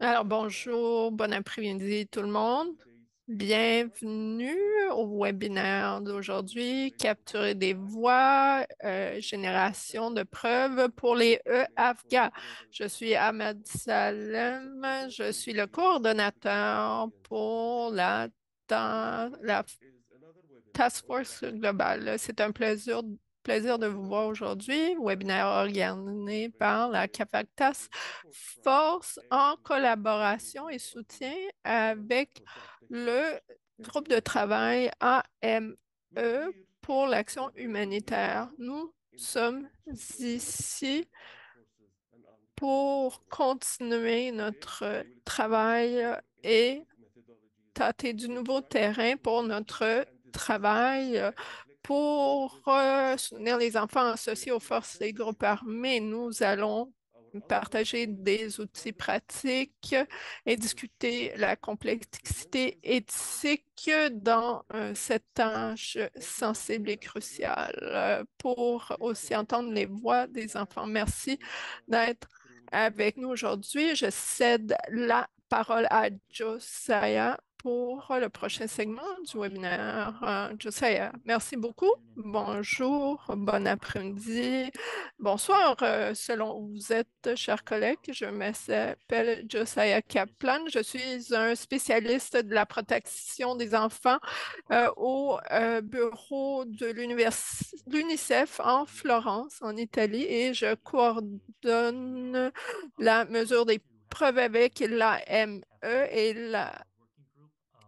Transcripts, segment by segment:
Alors, bonjour, bon après-midi tout le monde. Bienvenue au webinaire d'aujourd'hui, Capturer des voix, génération de preuves pour les EAFGA. Je suis Ahmed Salem, je suis le coordonnateur pour la Task Force globale. C'est un plaisir de vous voir aujourd'hui. Webinaire organisé par la CAPAC Task Force en collaboration et soutien avec le groupe de travail AME pour l'action humanitaire. Nous sommes ici pour continuer notre travail et tâter du nouveau terrain pour notre travail pour soutenir les enfants associés aux forces et groupes armés. Nous allons partager des outils pratiques et discuter la complexité éthique dans cette tâche sensible et cruciale pour aussi entendre les voix des enfants. Merci d'être avec nous aujourd'hui. Je cède la parole à Josiah pour le prochain segment du webinaire. Josiah, merci beaucoup. Bonjour, bon après-midi, bonsoir, selon où vous êtes, chers collègues. Je m'appelle Josiah Kaplan. Je suis un spécialiste de la protection des enfants au bureau de l'UNICEF en Florence, en Italie, et je coordonne la mesure des preuves avec l'AME et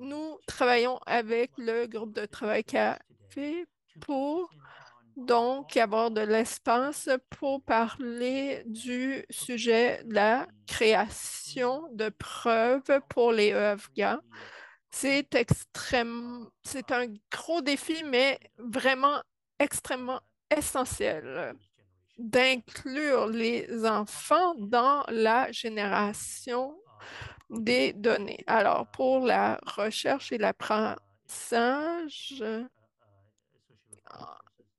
nous travaillons avec le groupe de travail CAFé pour donc avoir de l'espace pour parler du sujet de la création de preuves pour les EFGA. C'est un gros défi, mais vraiment extrêmement essentiel d'inclure les enfants dans la génération des données. Alors, pour la recherche et l'apprentissage,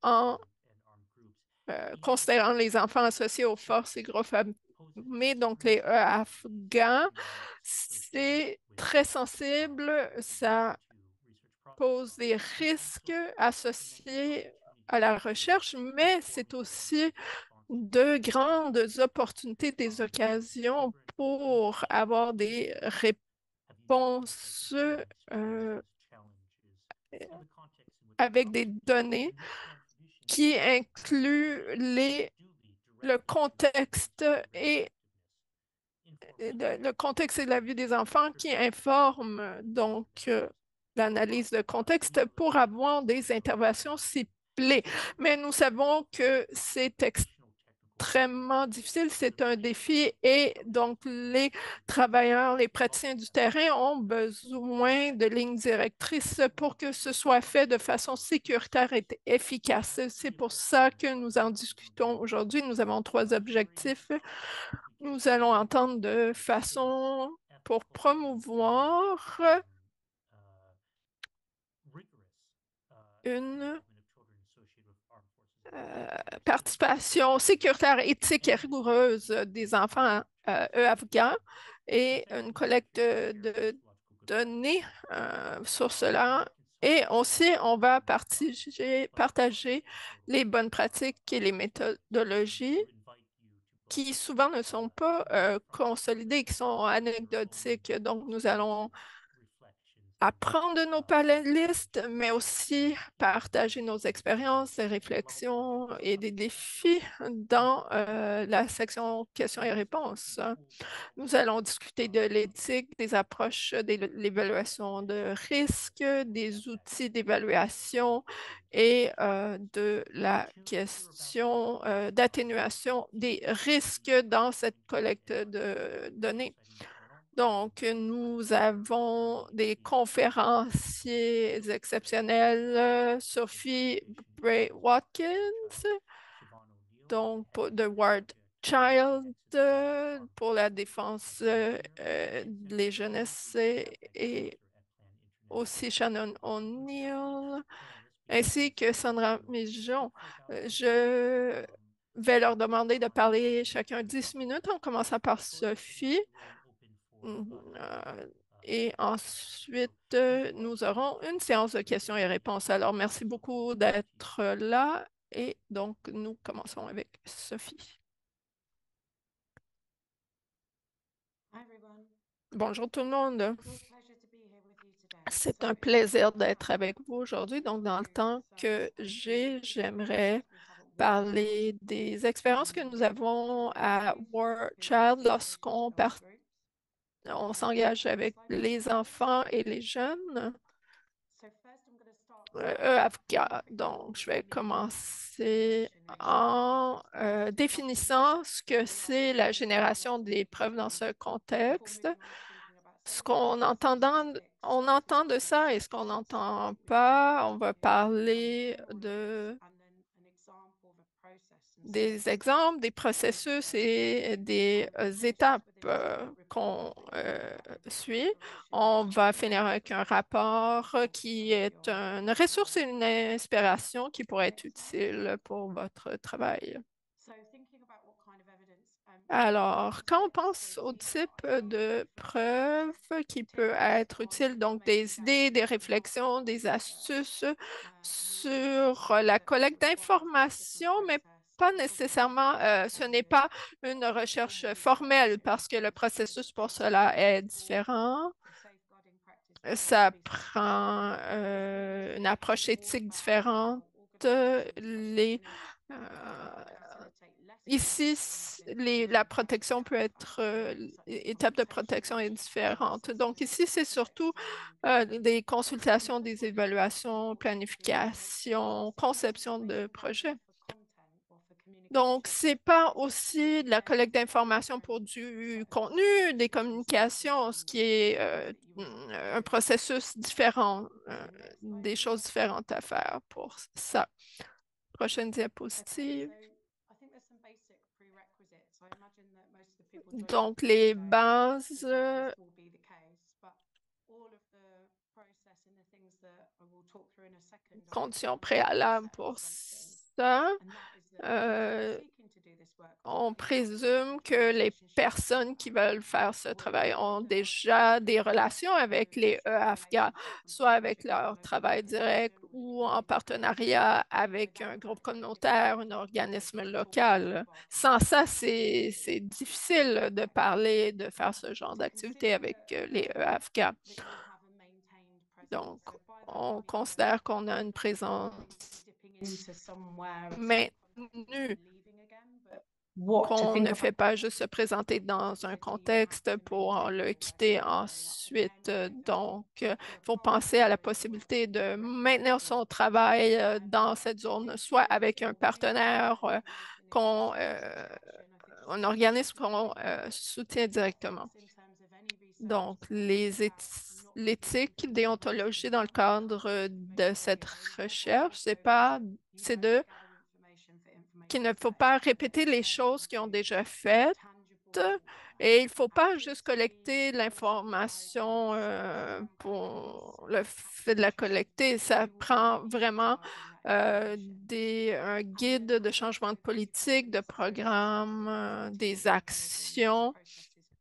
en considérant les enfants associés aux forces et groupes armés, donc les Afghans, c'est très sensible, ça pose des risques associés à la recherche, mais c'est aussi de grandes opportunités, des occasions pour avoir des réponses avec des données qui incluent le contexte et le contexte et la vie des enfants qui informent donc l'analyse de contexte pour avoir des interventions ciblées. Mais nous savons que c'est extrêmement difficile, c'est un défi et donc les travailleurs, les praticiens du terrain ont besoin de lignes directrices pour que ce soit fait de façon sécuritaire et efficace. C'est pour ça que nous en discutons aujourd'hui. Nous avons trois objectifs. Nous allons entendre de façon pour promouvoir une participation sécuritaire, éthique et rigoureuse des enfants afghans et une collecte de données sur cela. Et aussi, on va partager les bonnes pratiques et les méthodologies qui souvent ne sont pas consolidées, qui sont anecdotiques. Donc, nous allons apprendre de nos panélistes, mais aussi partager nos expériences, des réflexions et des défis dans la section questions et réponses. Nous allons discuter de l'éthique, des approches de l'évaluation de risques, des outils d'évaluation et de la question d'atténuation des risques dans cette collecte de données. Donc, nous avons des conférenciers exceptionnels, Sophie Bray-Watkins, donc de Ward Child pour la défense des jeunesses et aussi Shannon O'Neill, ainsi que Sandra Mijon. Je vais leur demander de parler chacun 10 minutes en commençant par Sophie. Euh, et ensuite, nous aurons une séance de questions et réponses. Alors, merci beaucoup d'être là. Et donc, nous commençons avec Sophie. Bonjour tout le monde. C'est un plaisir d'être avec vous aujourd'hui. Donc, dans le temps que j'aimerais parler des expériences que nous avons à War Child lorsqu'on on s'engage avec les enfants et les jeunes. EAFCA. Donc, je vais commencer en définissant ce que c'est la génération des preuves dans ce contexte. Ce qu'on entend on entend de ça et ce qu'on n'entend pas, on va parler des exemples, des processus et des étapes qu'on suit. On va finir avec un rapport qui est une ressource et une inspiration qui pourrait être utile pour votre travail. Alors, quand on pense au type de preuve qui peut être utile, donc des idées, des réflexions, des astuces sur la collecte d'informations, mais pas nécessairement, ce n'est pas une recherche formelle parce que le processus pour cela est différent. Ça prend une approche éthique différente. Les, euh, Ici, la protection peut être, l'étape de protection est différente. Donc ici, c'est surtout des consultations, des évaluations, planification, conception de projet. Donc, c'est pas aussi de la collecte d'informations pour du contenu, des communications, ce qui est un processus différent, des choses différentes à faire pour ça. Prochaine diapositive. Donc, les bases, conditions préalables pour ça. Euh, on présume que les personnes qui veulent faire ce travail ont déjà des relations avec les EAFGA, soit avec leur travail direct ou en partenariat avec un groupe communautaire, un organisme local. Sans ça, c'est difficile de parler, de faire ce genre d'activité avec les EAFGA. Donc, on considère qu'on a une présence maintenue, qu'on ne fait pas juste se présenter dans un contexte pour le quitter ensuite. Donc, il faut penser à la possibilité de maintenir son travail dans cette zone, soit avec un partenaire, un organisme qu'on soutient directement. Donc, l'éthique, déontologie dans le cadre de cette recherche, c'est de qu'il ne faut pas répéter les choses qui ont déjà faites et il ne faut pas juste collecter l'information pour le fait de la collecter. Ça prend vraiment un guide de changement de politique, de programme, des actions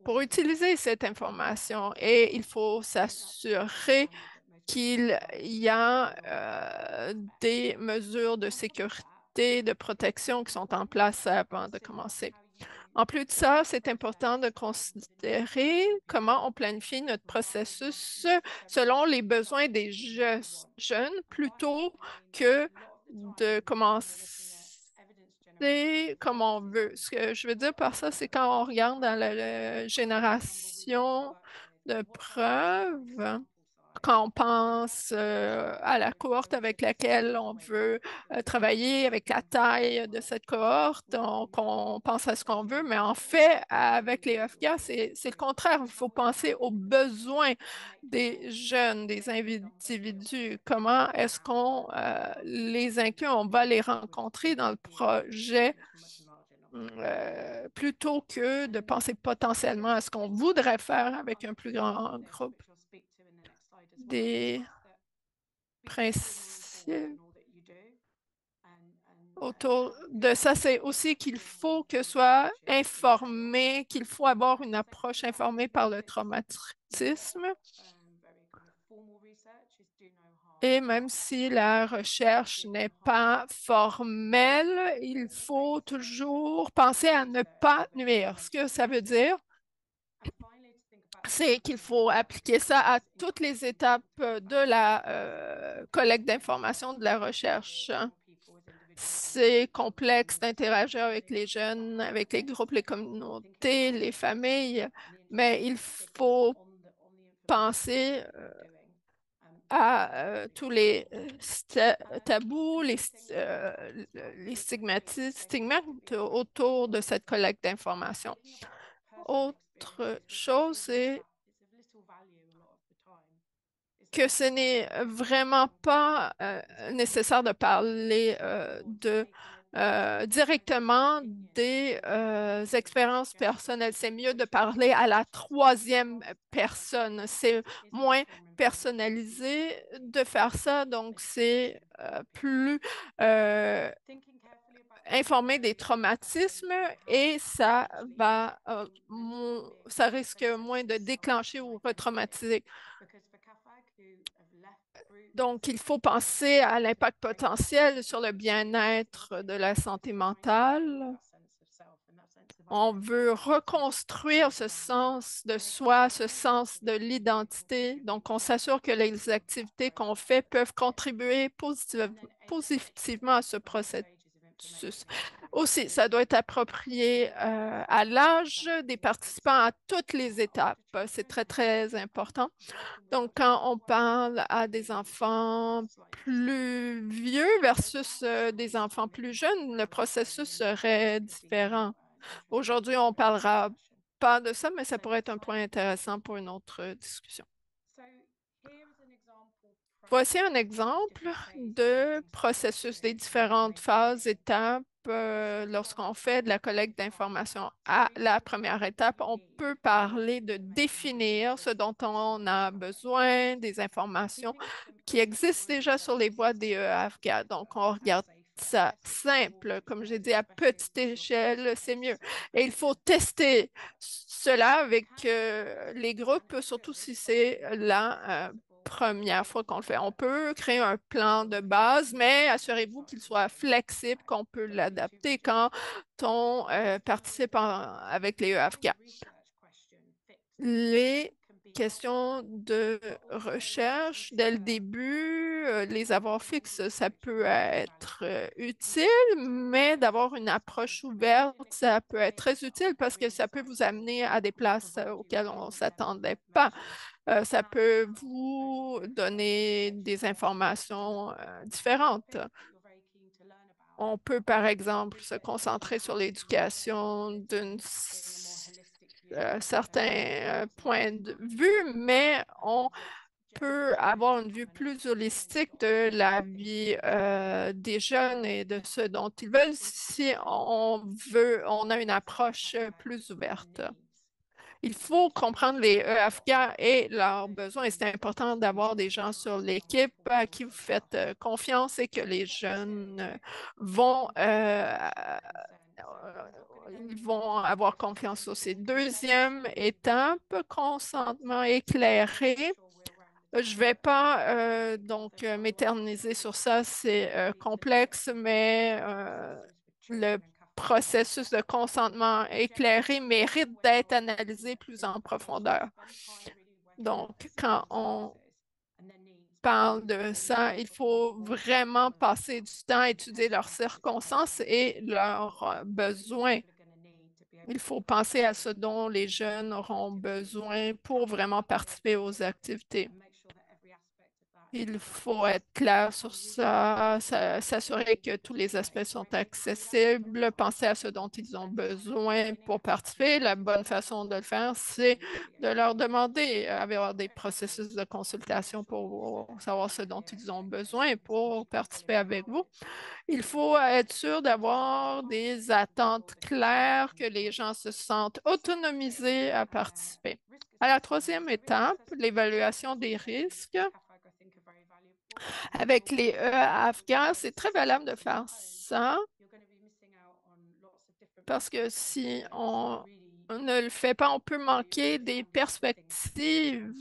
pour utiliser cette information et il faut s'assurer qu'il y a des mesures de sécurité, de protection qui sont en place avant de commencer. En plus de ça, c'est important de considérer comment on planifie notre processus selon les besoins des jeunes plutôt que de commencer comme on veut. Ce que je veux dire par ça, c'est quand on regarde dans la génération de preuves, quand on pense à la cohorte avec laquelle on veut travailler, avec la taille de cette cohorte, on pense à ce qu'on veut, mais en fait, avec les FGA, c'est le contraire. Il faut penser aux besoins des jeunes, des individus. Comment est-ce qu'on les inclut? On va les rencontrer dans le projet plutôt que de penser potentiellement à ce qu'on voudrait faire avec un plus grand groupe. Des principes. autour de ça, c'est aussi qu'il faut que soit informé, qu'il faut avoir une approche informée par le traumatisme. Et même si la recherche n'est pas formelle, il faut toujours penser à ne pas nuire. Ce que ça veut dire, c'est qu'il faut appliquer ça à toutes les étapes de la collecte d'informations de la recherche. C'est complexe d'interagir avec les jeunes, avec les groupes, les communautés, les familles, mais il faut penser à tous les tabous, les stigmates autour de cette collecte d'informations. Autre chose, c'est que ce n'est vraiment pas nécessaire de parler directement des expériences personnelles. C'est mieux de parler à la troisième personne. C'est moins personnalisé de faire ça, donc c'est plus informé des traumatismes et ça risque moins de déclencher ou retraumatiser. Donc, il faut penser à l'impact potentiel sur le bien-être de la santé mentale. On veut reconstruire ce sens de soi, ce sens de l'identité. Donc, on s'assure que les activités qu'on fait peuvent contribuer positivement à ce processus. Aussi, ça doit être approprié à l'âge des participants à toutes les étapes. C'est très, très important. Donc, quand on parle à des enfants plus vieux versus des enfants plus jeunes, le processus serait différent. Aujourd'hui, on ne parlera pas de ça, mais ça pourrait être un point intéressant pour une autre discussion. Voici un exemple de processus des différentes phases, étapes, lorsqu'on fait de la collecte d'informations. À la première étape, on peut parler de définir ce dont on a besoin, des informations qui existent déjà sur les boîtes des EAFGA. Donc, on regarde ça simple, comme j'ai dit, à petite échelle, c'est mieux. Et il faut tester cela avec les groupes, surtout si c'est la première fois qu'on le fait. On peut créer un plan de base, mais assurez-vous qu'il soit flexible, qu'on peut l'adapter quand on participe avec les EAFK. Les questions de recherche dès le début, les avoirs fixes, ça peut être utile, mais d'avoir une approche ouverte, ça peut être très utile parce que ça peut vous amener à des places auxquelles on ne s'attendait pas. Ça peut vous donner des informations différentes. On peut, par exemple, se concentrer sur l'éducation d'un certain point de vue, mais on peut avoir une vue plus holistique de la vie des jeunes et de ce dont ils veulent si on a une approche plus ouverte. Il faut comprendre les EAFGA et leurs besoins. Et c'est important d'avoir des gens sur l'équipe à qui vous faites confiance et que les jeunes vont, ils vont avoir confiance aussi. Deuxième étape, consentement éclairé. Je ne vais pas m'éterniser sur ça, c'est complexe, mais le processus de consentement éclairé mérite d'être analysé plus en profondeur. Donc, quand on parle de ça, il faut vraiment passer du temps à étudier leurs circonstances et leurs besoins. Il faut penser à ce dont les jeunes auront besoin pour vraiment participer aux activités. Il faut être clair sur ça, s'assurer que tous les aspects sont accessibles, penser à ce dont ils ont besoin pour participer. La bonne façon de le faire, c'est de leur demander, avoir des processus de consultation pour savoir ce dont ils ont besoin pour participer avec vous. Il faut être sûr d'avoir des attentes claires, que les gens se sentent autonomisés à participer. À la troisième étape, l'évaluation des risques. Avec les afghans, c'est très valable de faire ça parce que si on ne le fait pas, on peut manquer des perspectives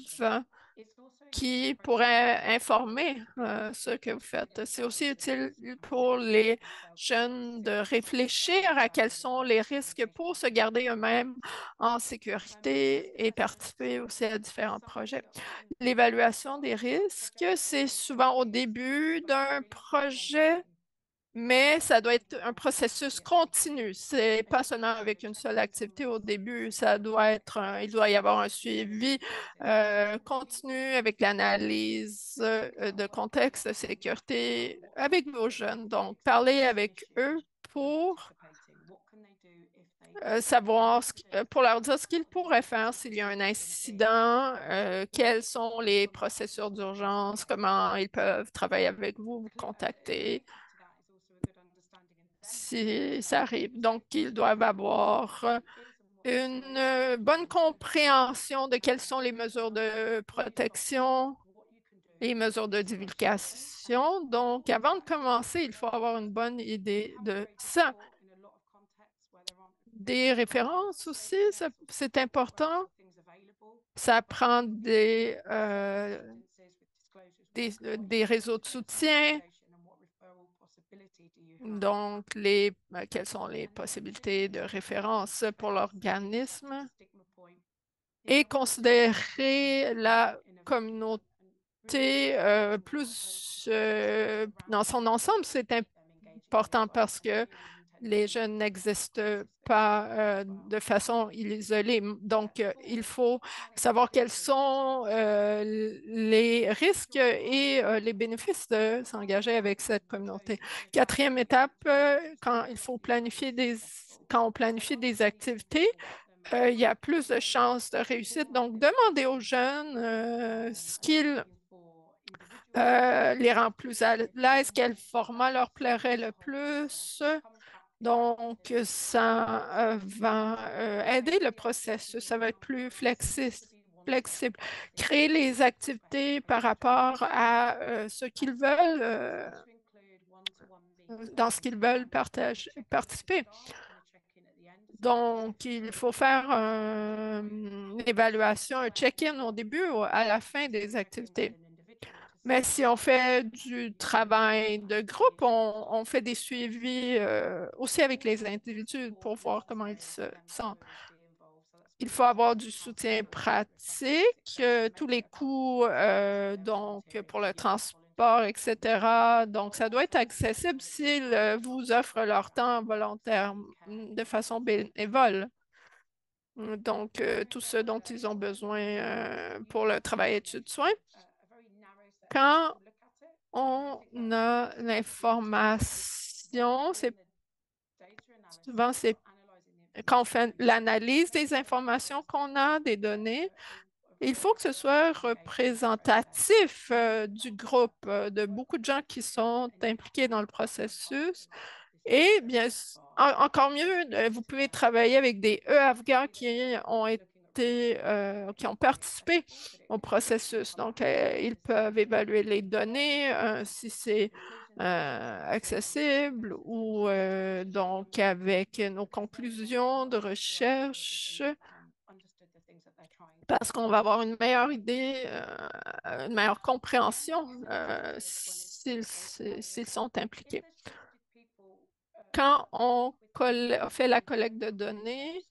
qui pourraient informer ce que vous faites. C'est aussi utile pour les jeunes de réfléchir à quels sont les risques pour se garder eux-mêmes en sécurité et participer aussi à différents projets. L'évaluation des risques, c'est souvent au début d'un projet, mais ça doit être un processus continu. C'est pas seulement avec une seule activité au début. Il doit y avoir un suivi continu avec l'analyse de contexte de sécurité avec vos jeunes. Donc, parler avec eux pour pour leur dire ce qu'ils pourraient faire s'il y a un incident, quelles sont les procédures d'urgence, comment ils peuvent travailler avec vous, vous contacter si ça arrive. Donc, ils doivent avoir une bonne compréhension de quelles sont les mesures de protection, les mesures de divulgation. Donc, avant de commencer, il faut avoir une bonne idée de ça. Des références aussi, c'est important. Ça prend des réseaux de soutien. Donc, quelles sont les possibilités de référence pour l'organisme et considérer la communauté plus dans son ensemble, c'est important parce que les jeunes n'existent pas de façon isolée. Donc, il faut savoir quels sont les risques et les bénéfices de s'engager avec cette communauté. Quatrième étape, quand on planifie des activités, il y a plus de chances de réussite. Donc, demandez aux jeunes ce qu'ils les rend plus à l'aise, quel format leur plairait le plus. Donc, ça va aider le processus, ça va être plus flexible. Créer les activités par rapport à ce qu'ils veulent, dans ce qu'ils veulent participer. Donc, il faut faire une évaluation, un check-in au début ou à la fin des activités. Mais si on fait du travail de groupe, on fait des suivis aussi avec les individus pour voir comment ils se sentent. Il faut avoir du soutien pratique, tous les coûts donc pour le transport, etc. Donc, ça doit être accessible s'ils vous offrent leur temps volontaire de façon bénévole. Donc, tout ce dont ils ont besoin pour le travail études-soins. Quand on a l'information, c'est quand on fait l'analyse des informations qu'on a, des données, il faut que ce soit représentatif du groupe, de beaucoup de gens qui sont impliqués dans le processus. Et bien, encore mieux, vous pouvez travailler avec des e-Afghans qui ont participé au processus. Donc, ils peuvent évaluer les données, si c'est accessible ou donc avec nos conclusions de recherche parce qu'on va avoir une meilleure idée, une meilleure compréhension s'ils sont impliqués. Quand on fait la collecte de données,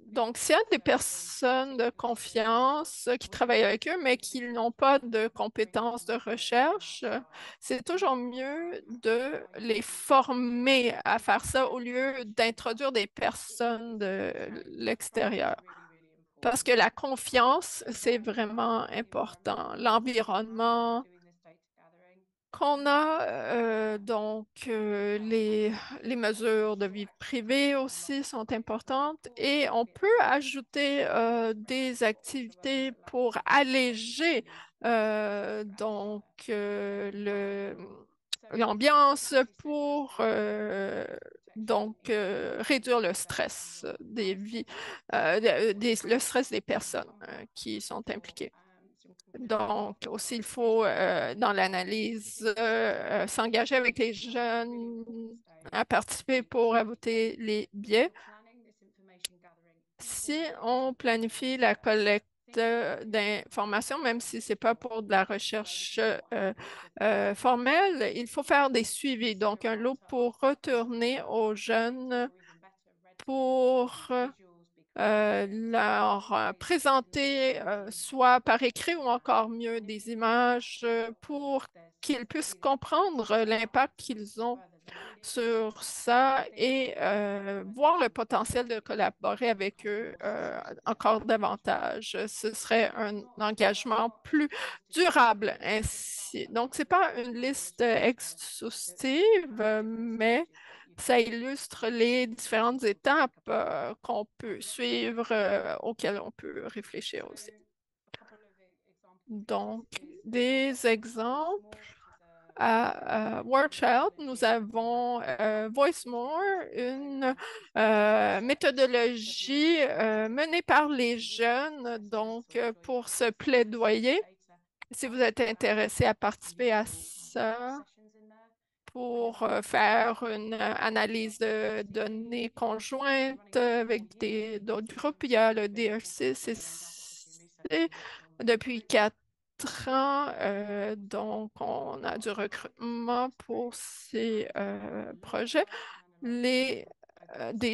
donc s'il y a des personnes de confiance qui travaillent avec eux, mais qui n'ont pas de compétences de recherche, c'est toujours mieux de les former à faire ça au lieu d'introduire des personnes de l'extérieur. Parce que la confiance, c'est vraiment important. L'environnement qu'on a, les mesures de vie privée aussi sont importantes et on peut ajouter des activités pour alléger l'ambiance pour réduire le stress le stress des personnes qui sont impliquées. Donc, aussi, il faut, dans l'analyse, s'engager avec les jeunes à participer pour ajouter les biais. Si on planifie la collecte d'informations, même si ce n'est pas pour de la recherche formelle, il faut faire des suivis. Donc, un lot pour retourner aux jeunes pour leur présenter soit par écrit ou encore mieux des images pour qu'ils puissent comprendre l'impact qu'ils ont sur ça et voir le potentiel de collaborer avec eux encore davantage. Ce serait un engagement plus durable ainsi. Donc, ce n'est pas une liste exhaustive, mais ça illustre les différentes étapes qu'on peut suivre, auxquelles on peut réfléchir aussi. Donc, des exemples. À Workchild, nous avons VoiceMore, une méthodologie menée par les jeunes, donc pour ce plaidoyer. Si vous êtes intéressé à participer à ça, pour faire une analyse de données conjointes avec d'autres groupes. Il y a le DRC depuis 4 ans. Donc, on a du recrutement pour ces projets. Des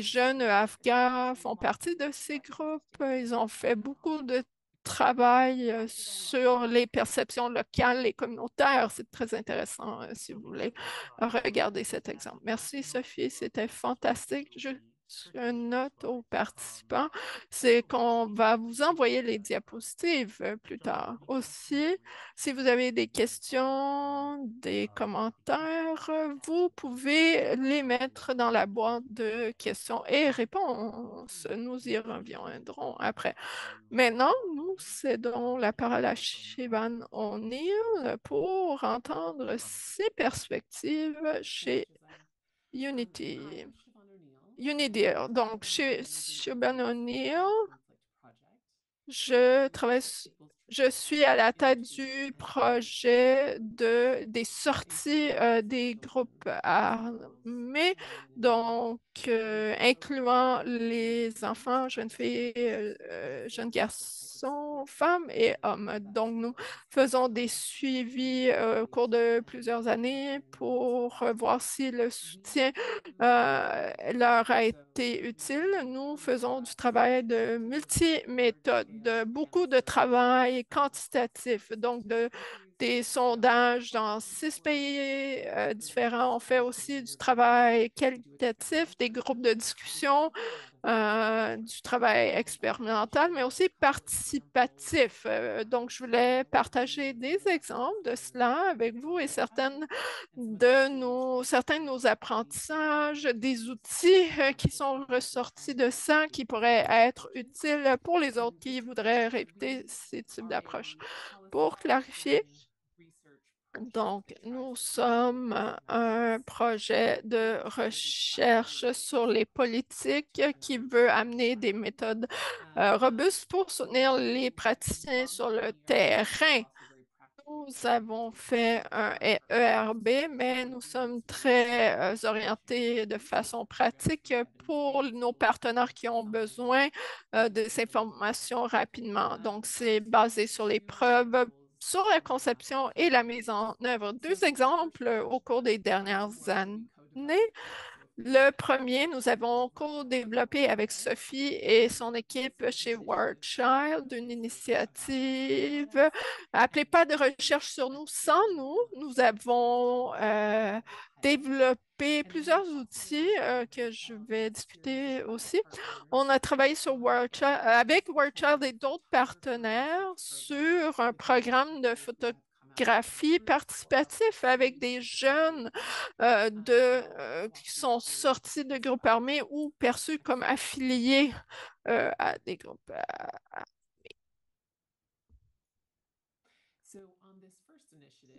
jeunes afghans font partie de ces groupes. Ils ont fait beaucoup de travail sur les perceptions locales et communautaires. C'est très intéressant si vous voulez regarder cet exemple. Merci Sophie, c'était fantastique. Une note aux participants, c'est qu'on va vous envoyer les diapositives plus tard. Aussi, si vous avez des questions, des commentaires, vous pouvez les mettre dans la boîte de questions et réponses. Nous y reviendrons après. Maintenant, nous cédons la parole à Shivan O'Neill pour entendre ses perspectives chez Unity. Unideal. Donc, chez Shivan O'Neill, je travaille, je suis à la tête du projet des sorties des groupes armés, donc incluant les enfants, jeunes filles, jeunes garçons, femmes et hommes. Donc, nous faisons des suivis au cours de plusieurs années pour voir si le soutien leur a été utile. Nous faisons du travail de multiméthode, de beaucoup de travail quantitatif, donc des sondages dans 6 pays différents. On fait aussi du travail qualitatif, des groupes de discussion, du travail expérimental, mais aussi participatif. Donc, je voulais partager des exemples de cela avec vous et certains de nos apprentissages, des outils qui sont ressortis de ça, qui pourraient être utiles pour les autres qui voudraient répéter ces types d'approches. Pour clarifier, donc, nous sommes un projet de recherche sur les politiques qui veut amener des méthodes robustes pour soutenir les praticiens sur le terrain. Nous avons fait un ERB, mais nous sommes très orientés de façon pratique pour nos partenaires qui ont besoin de ces informations rapidement. Donc, c'est basé sur les preuves, sur la conception et la mise en œuvre. 2 exemples au cours des dernières années. Le premier, nous avons co-développé avec Sophie et son équipe chez Wordchild une initiative appelée Pas de recherche sur nous sans nous. Nous avons développé plusieurs outils que je vais discuter aussi. On a travaillé avec Wordchild et d'autres partenaires sur un programme de photographie participatif avec des jeunes qui sont sortis de groupes armés ou perçus comme affiliés à des groupes.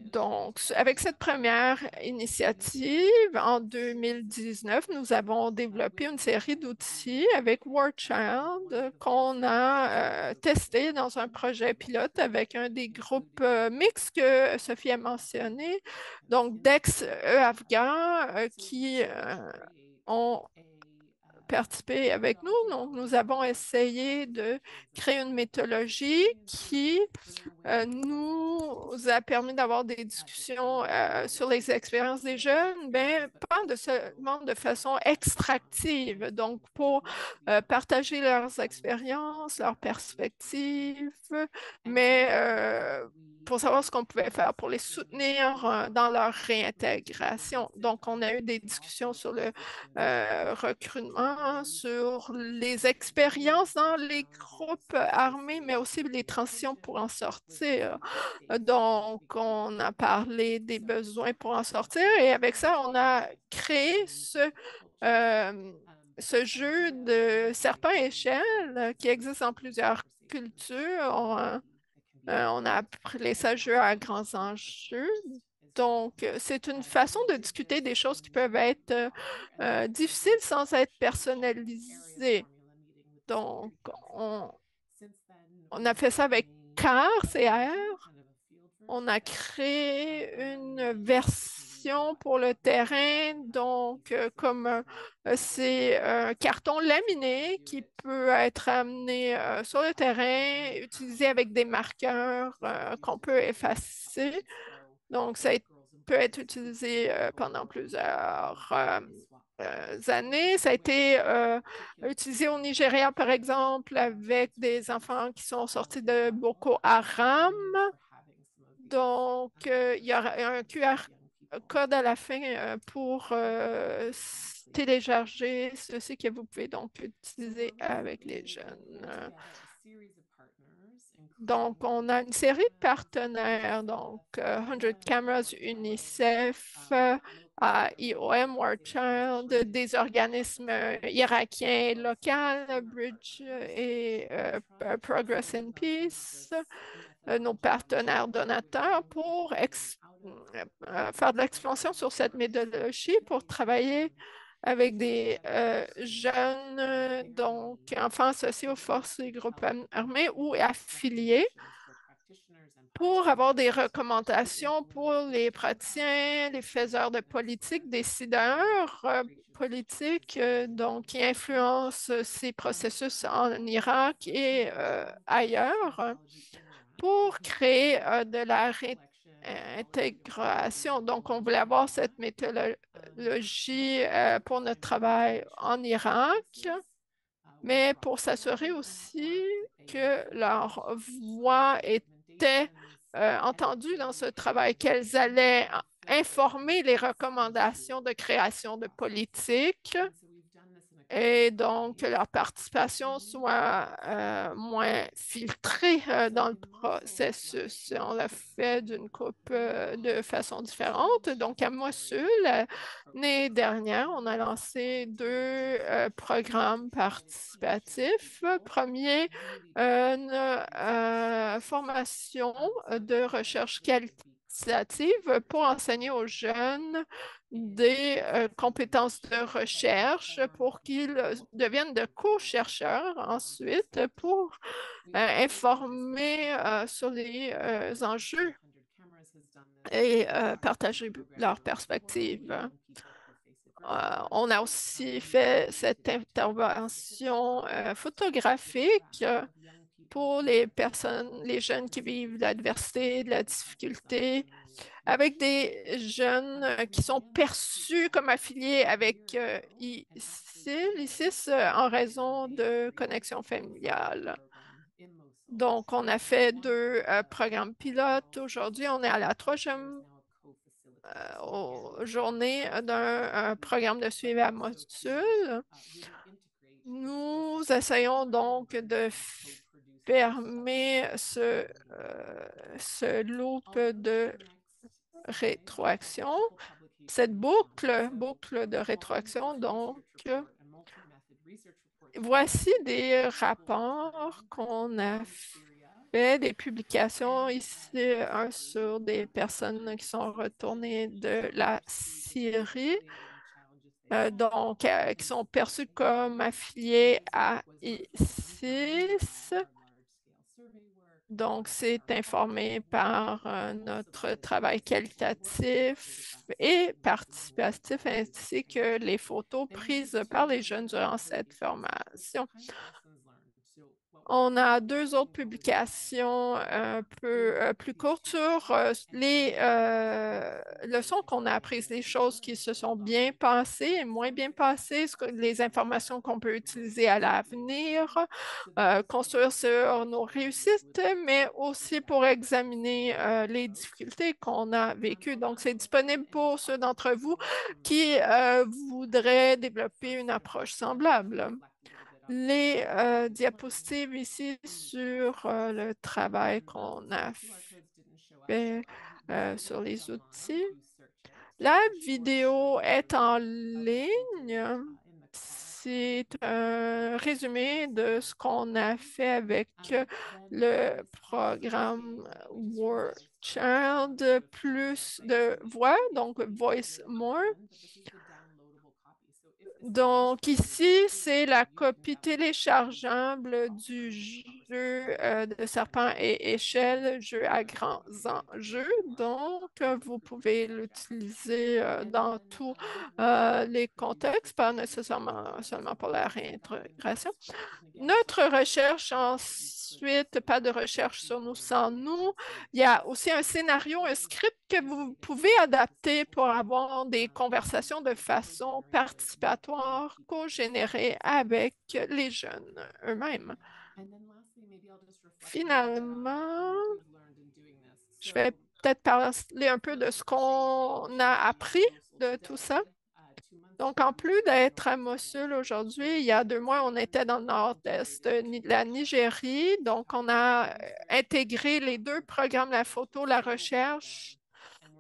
Donc, avec cette première initiative, en 2019, nous avons développé une série d'outils avec War Child qu'on a testé dans un projet pilote avec un des groupes mixtes que Sophie a mentionné, donc DEX Afghan, qui ont participé avec nous. Donc, nous avons essayé de créer une méthodologie qui nous a permis d'avoir des discussions sur les expériences des jeunes, mais pas seulement de façon extractive, donc pour partager leurs expériences, leurs perspectives, mais pour savoir ce qu'on pouvait faire pour les soutenir dans leur réintégration. Donc, on a eu des discussions sur le recrutement, sur les expériences dans les groupes armés, mais aussi les transitions pour en sortir. Donc, on a parlé des besoins pour en sortir et avec ça, on a créé euh, ce jeu de serpent-échelle qui existe dans plusieurs cultures. On a appelé ça jeu à grands enjeux. Donc, c'est une façon de discuter des choses qui peuvent être difficiles sans être personnalisées. Donc, on a fait ça avec CAR, CR. On a créé une version pour le terrain, donc comme c'est un carton laminé qui peut être amené sur le terrain, utilisé avec des marqueurs qu'on peut effacer. Donc, peut être utilisé pendant plusieurs années. Ça a été utilisé au Nigeria, par exemple, avec des enfants qui sont sortis de Boko Haram. Donc, il y aura un QR code à la fin pour télécharger ceci que vous pouvez donc utiliser avec les jeunes. Donc, on a une série de partenaires, donc 100 Cameras, UNICEF, IOM, War Child, des organismes irakiens locaux, Bridge et Progress in Peace, nos partenaires donateurs pour faire de l'expansion sur cette méthodologie pour travailler avec des jeunes, donc enfants associés aux forces et groupes armés ou affiliés, pour avoir des recommandations pour les praticiens, les faiseurs de politique, décideurs politiques, donc qui influencent ces processus en Irak et ailleurs, pour créer de la réintégration. Donc, on voulait avoir cette méthodologie pour notre travail en Irak, mais pour s'assurer aussi que leur voix était entendue dans ce travail, qu'elles allaient informer les recommandations de création de politique et donc que leur participation soit moins filtrée dans le processus. On l'a fait d'une coupe de façons différentes. Donc, à Mossul, l'année dernière, on a lancé deux programmes participatifs. Premier, une formation de recherche qualitative pour enseigner aux jeunes des compétences de recherche pour qu'ils deviennent de co-chercheurs ensuite pour informer sur les enjeux et partager leurs perspectives. On a aussi fait cette intervention photographique pour les personnes, les jeunes qui vivent de l'adversité, de la difficulté, avec des jeunes qui sont perçus comme affiliés avec ISIS en raison de connexions familiales. Donc, on a fait deux programmes pilotes. Aujourd'hui, on est à la troisième journée d'un programme de suivi à Mossul. Nous essayons donc de fermer ce loop de rétroaction, cette boucle de rétroaction. Donc, voici des rapports qu'on a fait des publications ici, un sur des personnes qui sont retournées de la Syrie, qui sont perçues comme affiliées à ISIS. Donc, c'est informé par notre travail qualitatif et participatif, ainsi que les photos prises par les jeunes durant cette formation. On a deux autres publications un peu plus courtes sur les leçons qu'on a apprises, les choses qui se sont bien passées et moins bien passées, les informations qu'on peut utiliser à l'avenir, construire sur nos réussites, mais aussi pour examiner les difficultés qu'on a vécues. Donc, c'est disponible pour ceux d'entre vous qui voudraient développer une approche semblable. Les diapositives ici sur le travail qu'on a fait sur les outils. La vidéo est en ligne. C'est un résumé de ce qu'on a fait avec le programme Word Child, plus de voix, donc Voice More. Donc ici, c'est la copie téléchargeable du jeu de serpent et échelle, jeu à grands enjeux. Donc, vous pouvez l'utiliser dans tous les contextes, pas nécessairement seulement pour la réintégration. Notre recherche ensuite, pas de recherche sur nous sans nous. Il y a aussi un scénario, un script que vous pouvez adapter pour avoir des conversations de façon participatoire, co-générée avec les jeunes eux-mêmes. Finalement, je vais peut-être parler un peu de ce qu'on a appris de tout ça. Donc, en plus d'être à Mossoul aujourd'hui, il y a 2 mois, on était dans le nord-est de la Nigérie. Donc, on a intégré les deux programmes, la photo, la recherche.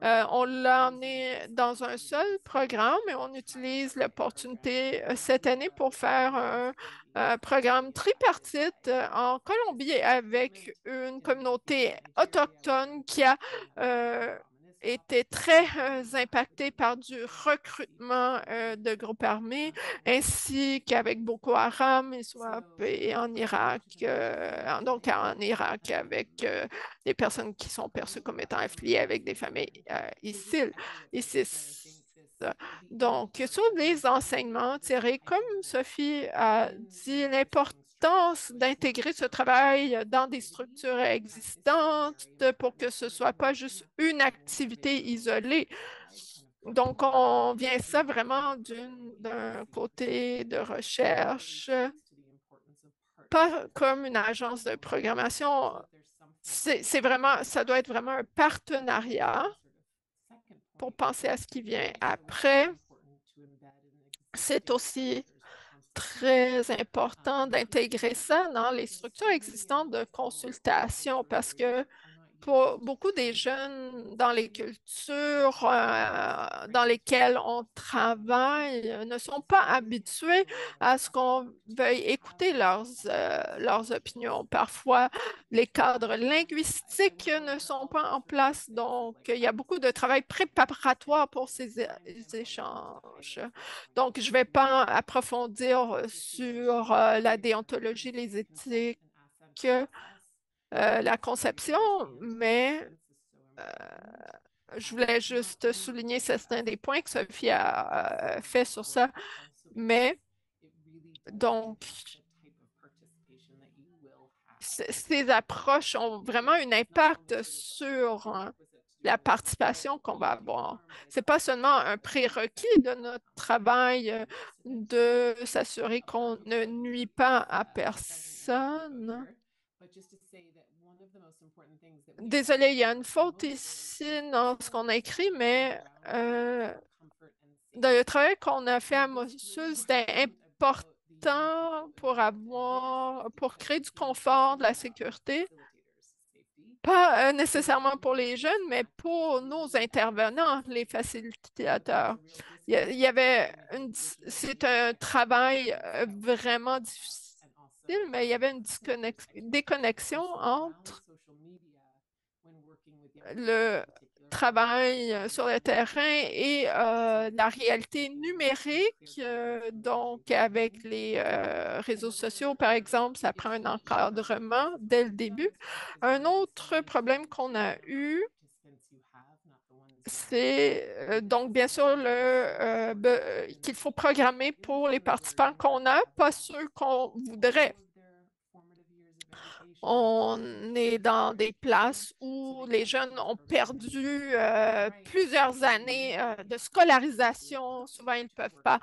On l'a emmené dans un seul programme et on utilise l'opportunité cette année pour faire un programme tripartite en Colombie avec une communauté autochtone qui a été très impactée par du recrutement de groupes armés, ainsi qu'avec Boko Haram et en Irak, donc en Irak avec des personnes qui sont perçues comme étant affiliées avec des familles ISIS. Donc, sur les enseignements tirés, comme Sophie a dit, l'importance d'intégrer ce travail dans des structures existantes pour que ce ne soit pas juste une activité isolée. Donc, on vient ça vraiment d'un côté de recherche, pas comme une agence de programmation. C'est vraiment, ça doit être vraiment un partenariat pour penser à ce qui vient après. C'est aussi très important d'intégrer ça dans les structures existantes de consultation parce que pour beaucoup des jeunes dans les cultures dans lesquelles on travaille ne sont pas habitués à ce qu'on veuille écouter leurs opinions. Parfois, les cadres linguistiques ne sont pas en place, donc il y a beaucoup de travail préparatoire pour ces échanges. Donc, je ne vais pas approfondir sur la déontologie, les éthiques, la conception, mais je voulais juste souligner certains des points que Sophie a fait sur ça. Mais donc, ces approches ont vraiment un impact sur la participation qu'on va avoir. Ce n'est pas seulement un prérequis de notre travail de s'assurer qu'on ne nuit pas à personne. Désolée, il y a une faute ici dans ce qu'on a écrit, mais dans le travail qu'on a fait à Mossoul, c'était important pour créer du confort, de la sécurité. Pas nécessairement pour les jeunes, mais pour nos intervenants, les facilitateurs. C'est un travail vraiment difficile difficile, mais il y avait une déconnexion entre le travail sur le terrain et la réalité numérique. Donc, avec les réseaux sociaux, par exemple, ça prend un encadrement dès le début. Un autre problème qu'on a eu, c'est donc bien sûr qu'il faut programmer pour les participants qu'on a, pas ceux qu'on voudrait. On est dans des places où les jeunes ont perdu plusieurs années de scolarisation. Souvent, ils ne peuvent pas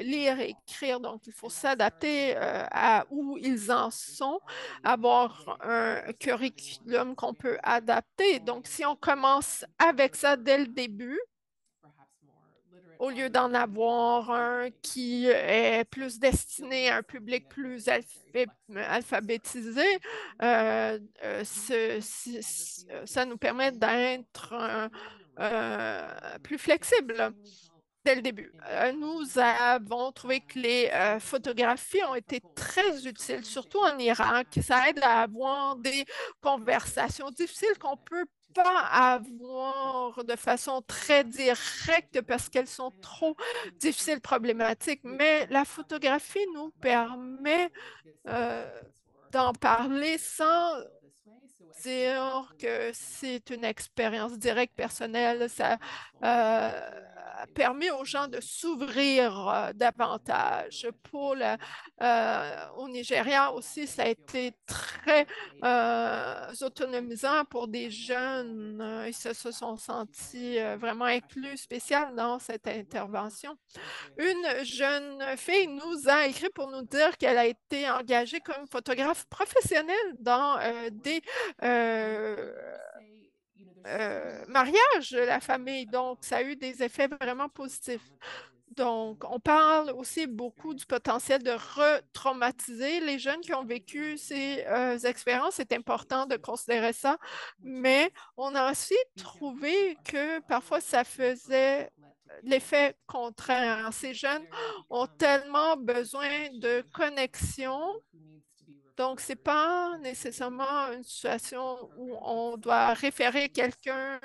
lire et écrire, donc il faut s'adapter à où ils en sont, avoir un curriculum qu'on peut adapter. Donc, si on commence avec ça dès le début, au lieu d'en avoir un qui est plus destiné à un public plus alphabétisé, ça nous permet d'être plus flexible dès le début. Nous avons trouvé que les photographies ont été très utiles, surtout en Irak. Ça aide à avoir des conversations difficiles qu'on peut pas avoir de façon très directe parce qu'elles sont trop difficiles, problématiques. Mais la photographie nous permet euh, d'en parler sans dire que c'est une expérience directe, personnelle. Ça permet aux gens de s'ouvrir davantage. Au Nigeria aussi, ça a été très autonomisant pour des jeunes. Ils se sont sentis vraiment inclus, spécial dans cette intervention. Une jeune fille nous a écrit pour nous dire qu'elle a été engagée comme photographe professionnelle dans des euh, mariages de la famille. Donc, ça a eu des effets vraiment positifs. Donc, on parle aussi beaucoup du potentiel de retraumatiser les jeunes qui ont vécu ces expériences. C'est important de considérer ça, mais on a aussi trouvé que parfois ça faisait l'effet contraire. Ces jeunes ont tellement besoin de connexion, donc ce n'est pas nécessairement une situation où on doit référer quelqu'un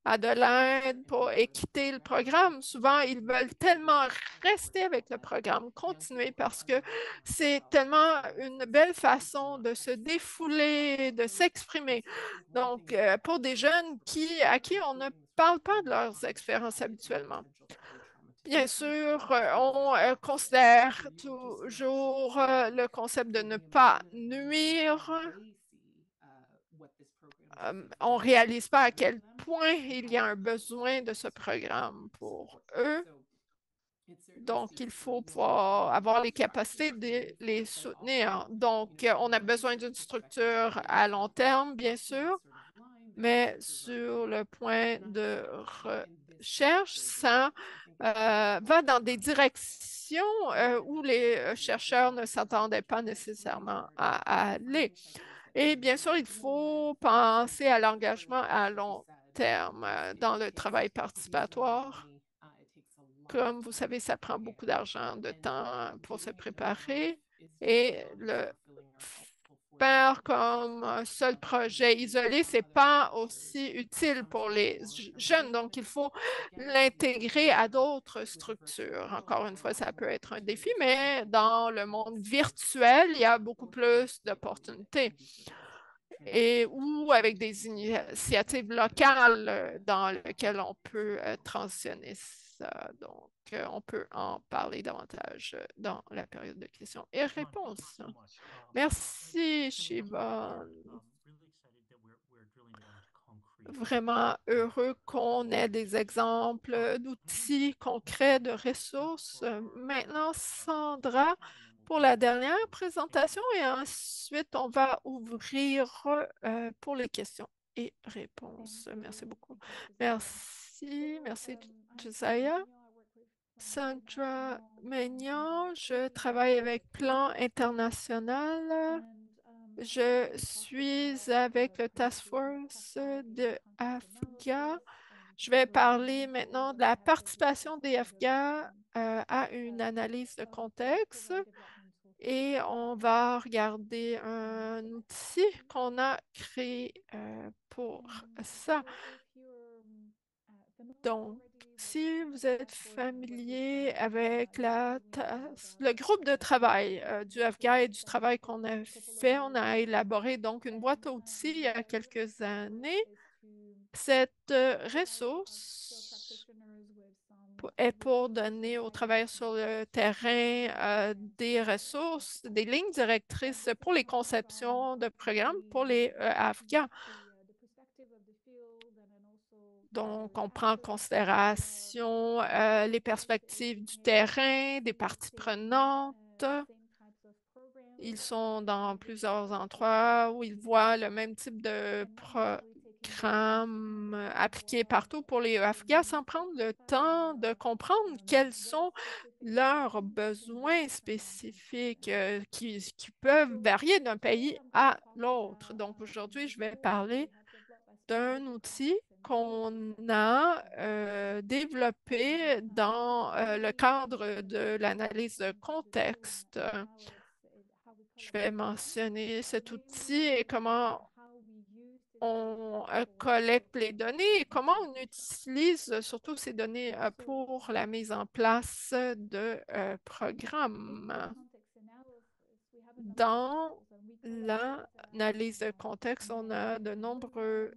à de l'aide pour et quitter le programme. Souvent, ils veulent tellement rester avec le programme, continuer parce que c'est tellement une belle façon de se défouler, de s'exprimer. Donc, pour des jeunes à qui on ne parle pas de leurs expériences habituellement. Bien sûr, on considère toujours le concept de ne pas nuire. On ne réalise pas à quel point il y a un besoin de ce programme pour eux. Donc, il faut pouvoir avoir les capacités de les soutenir. Donc, on a besoin d'une structure à long terme, bien sûr, mais sur le point de recherche, ça va dans des directions où les chercheurs ne s'attendaient pas nécessairement à aller. Et bien sûr, il faut penser à l'engagement à long terme dans le travail participatoire. Comme vous savez, ça prend beaucoup d'argent, de temps pour se préparer. Et le faire comme un seul projet isolé, c'est pas aussi utile pour les jeunes. Donc, il faut l'intégrer à d'autres structures. Encore une fois, ça peut être un défi, mais dans le monde virtuel, il y a beaucoup plus d'opportunités et ou avec des initiatives locales dans lesquelles on peut transitionner ça. Donc, on peut en parler davantage dans la période de questions et réponses. Merci, Shiva. Vraiment heureux qu'on ait des exemples d'outils concrets, de ressources. Maintenant, Sandra, pour la dernière présentation et ensuite, on va ouvrir pour les questions et réponses. Merci beaucoup. Merci, merci, Josiah. Sandra Maignan, je travaille avec Plan International. Je suis avec le Task Force de AFGA. Je vais parler maintenant de la participation des AFGA à une analyse de contexte. et on va regarder un outil qu'on a créé pour ça. Donc, si vous êtes familier avec le groupe de travail du FGA et du travail qu'on a fait, on a élaboré donc une boîte à outils il y a quelques années. Cette ressource est pour donner aux travailleurs sur le terrain des ressources, des lignes directrices pour les conceptions de programmes pour les AFGA. Donc, on prend en considération les perspectives du terrain, des parties prenantes. Ils sont dans plusieurs endroits où ils voient le même type de programme appliqué partout pour les EAFGA sans prendre le temps de comprendre quels sont leurs besoins spécifiques qui peuvent varier d'un pays à l'autre. Donc aujourd'hui, je vais parler d'un outil qu'on a développé dans le cadre de l'analyse de contexte. Je vais mentionner cet outil et comment on collecte les données et comment on utilise surtout ces données pour la mise en place de programmes. Dans l'analyse de contexte, on a de nombreux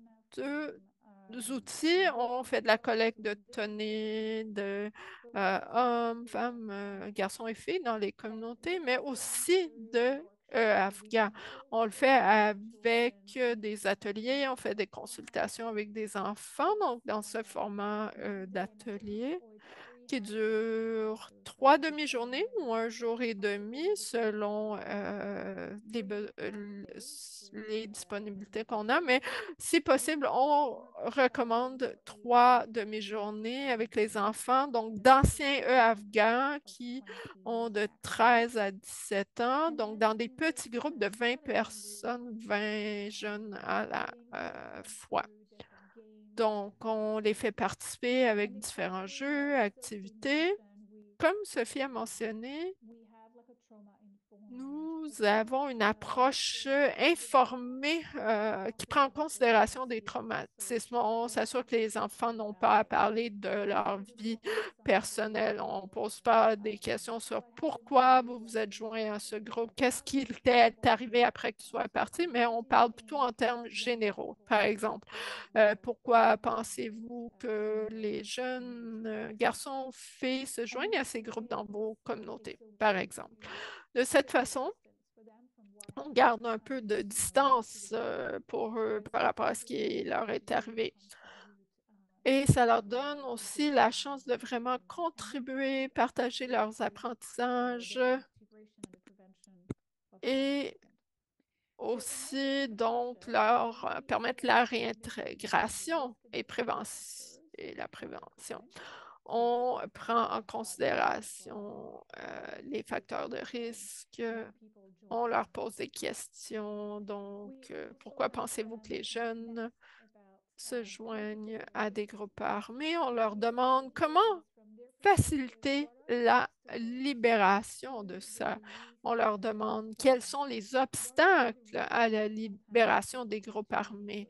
outils. On fait de la collecte de données de hommes, femmes, garçons et filles dans les communautés, mais aussi de Afghans. On le fait avec des ateliers, on fait des consultations avec des enfants, donc dans ce format d'atelier qui dure 3 demi-journées ou un jour et demi selon les disponibilités qu'on a. Mais si possible, on recommande 3 demi-journées avec les enfants, donc d'anciens afghans qui ont de 13 à 17 ans, donc dans des petits groupes de 20 personnes, 20 jeunes à la fois. Donc, on les fait participer avec différents jeux, activités. Comme Sophie a mentionné, nous avons une approche informée qui prend en considération des traumatismes. On s'assure que les enfants n'ont pas à parler de leur vie personnelle. On ne pose pas des questions sur pourquoi vous vous êtes joint à ce groupe, qu'est-ce qui t'est arrivé après que tu sois parti, mais on parle plutôt en termes généraux. Par exemple, pourquoi pensez-vous que les jeunes garçons, filles se joignent à ces groupes dans vos communautés, par exemple? De cette façon, on garde un peu de distance pour eux par rapport à ce qui leur est arrivé. Et ça leur donne aussi la chance de vraiment contribuer, partager leurs apprentissages et aussi donc leur permettre la réintégration et la prévention. On prend en considération les facteurs de risque. On leur pose des questions. Donc, pourquoi pensez-vous que les jeunes se joignent à des groupes armés? On leur demande comment faciliter la libération de ça. On leur demande quels sont les obstacles à la libération des groupes armés.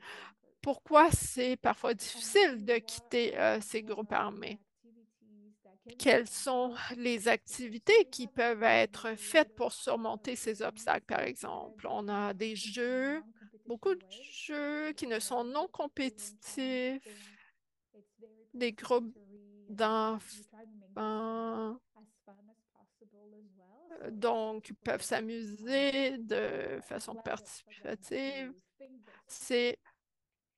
Pourquoi c'est parfois difficile de quitter ces groupes armés? Quelles sont les activités qui peuvent être faites pour surmonter ces obstacles, par exemple? On a des jeux, beaucoup de jeux qui ne sont non compétitifs, des groupes d'enfants, donc peuvent s'amuser de façon participative. C'est